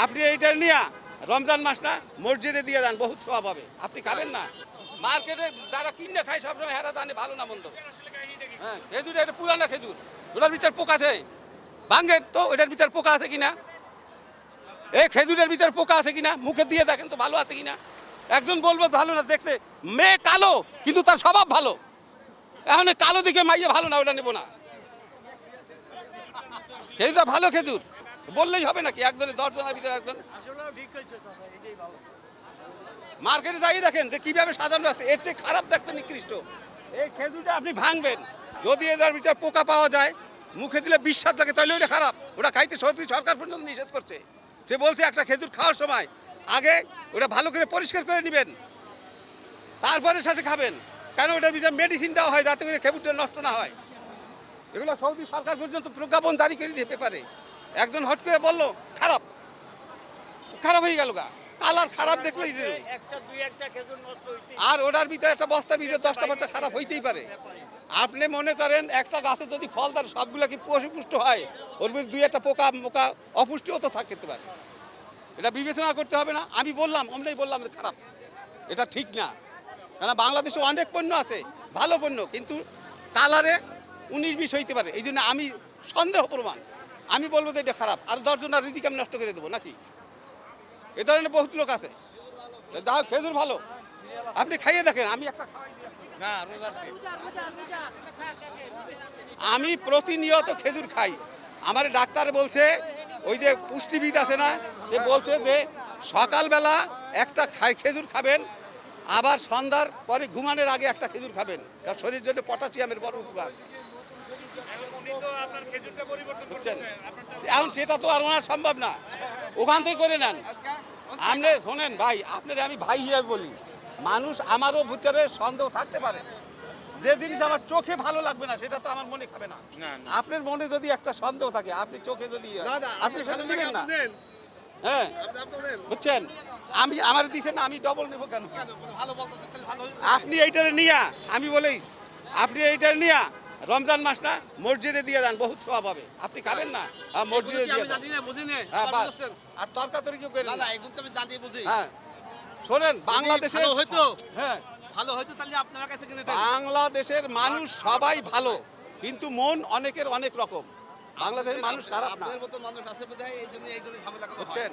আপনি এইটা নিয়ে রমজান মাস না মসজিদে দিয়ে দেন, বহুত সওয়াব হবে। আপনি খাবেন না? মার্কেটে যারা কিনে খায় সবসময় হেরা জানে ভালো না মন্দ। হ্যাঁ, খেজুর এটা পুরানা খেজুর, ওটার ভিতর পোকা আছে। ভাঙ্গেন তো, ওটার ভিতর পোকা আছে কিনা, এই খেজুরের ভিতর পোকা আছে কিনা মুখে দিয়ে দেখেন তো ভালো আছে কিনা। একজন বলবো ভালো না, দেখছে মেয়ে কালো কিন্তু তার স্বভাব ভালো। এখন কালো দিকে মাইয়ে ভালো না, ওটা নেবো না। খেজুরটা ভালো খেজুর বললেই হবে নাকি? একজনের 10 জনের ভিতরে একজন। মার্কেটে যাই দেখেন যে কিভাবে সাজানো আছে, এর চেয়ে খারাপ দেখতে নিকৃষ্ট। এই খেজুরটা আপনি ভাঙবেন, যদি এদের ভিতরে পোকা পাওয়া যায় মুখে দিলে বিশ্বাস লাগে, তাহলে ওটা খারাপ। ওটা খাইতে সরকার পর্যন্ত নিষেধ করছে। সে বলছে একটা খেজুর খাওয়ার সময় আগে ওটা ভালো করে পরিষ্কার করে নেবেন, তারপরে সাথে খাবেন। কেন ওটার ভিতরে মেডিসিন দেওয়া হয় যাতে করে খেজুরটা নষ্ট না হয়। এগুলো সৌদি সরকার পর্যন্ত প্রজ্ঞাপন জারি করে দিয়ে পেপারে। একজন হট করে বললো খারাপ, খারাপ হয়ে গেল গা, কালার খারাপ দেখলেই। আর ওটার ভিতরে একটা বস্তার ভিতরে 10টা বাচ্চা খারাপ হইতেই পারে। আপনি মনে করেন একটা গাছে যদি ফল তার সবগুলো কি পুষ্ট হয়, ওর ভিতরে 2-1টা পোকা মোকা অপুষ্টিও তো থাকতে পারে। এটা বিবেচনা করতে হবে না? আমি বললাম অমনি বললাম যে খারাপ, এটা ঠিক না। কেন বাংলাদেশে অনেক পণ্য আছে ভালো পণ্য, কিন্তু কালারে 19-20 হইতে পারে। এই জন্য আমি সন্দেহ প্রমাণ আমি বলবো যে এটা খারাপ, আর 10 জনের রিজিক আমি নষ্ট করে দেবো নাকি? এ ধরনের বহুত লোক আছে। যা হোক খেজুর ভালো, আপনি খাইয়ে দেখেন। আমি একটা আমি প্রতিনিয়ত খেজুর খাই। আমার ডাক্তার বলছে, ওই যে পুষ্টিবিদ আছে না, সে বলছে যে সকালবেলা একটা খেজুর খাবেন, আবার সন্ধ্যার পরে ঘুমানোর আগে একটা খেজুর খাবেন। তার শরীরের জন্য পটাশিয়ামের বড় উপকার। বুঝছেন? এখন সেটা তো আর ওনার সম্ভব না, ওখান থেকে করে নেন। আপনি শোনেন ভাই, আপনার আমি ভাই হিসাবে বলি, মানুষ আমারও ভিতরে সন্দেহ থাকতে পারে। যে জিনিস আমার চোখে ভালো লাগবে না সেটা তো আমার মনে খাবে না। আপনার মনে যদি একটা সন্দেহ থাকে, আপনি চোখে যদি আপনি সেটা দিবেন না। হ্যাঁ, বুঝছেন? আমি আমার দিচ্ছেন না, আমি ডবল নেবো কেন? আপনি এইটারে নিয়ে, আমি বলি আপনি এইটারে নিয়ে রমজান মাস না মসজিদে দিয়ে দেন, বহুত সওয়াব হবে। আপনি খাবেন না? মসজিদে দিয়ে দেন। হ্যাঁ, আর তরকারি কেউ করে হ্যাঁ। শোনেন, বাংলাদেশে হয়তো হ্যাঁ ভালো হয়তো, তাহলে আপনার কাছে কিনে বাংলাদেশের মানুষ সবাই ভালো, কিন্তু মন অনেকের অনেক রকম। বাংলাদেশের মানুষ খারাপ না, আপনাদের মতো মানুষ আছে বোধহয়, এই জন্য ঝামেলা বুঝছেন?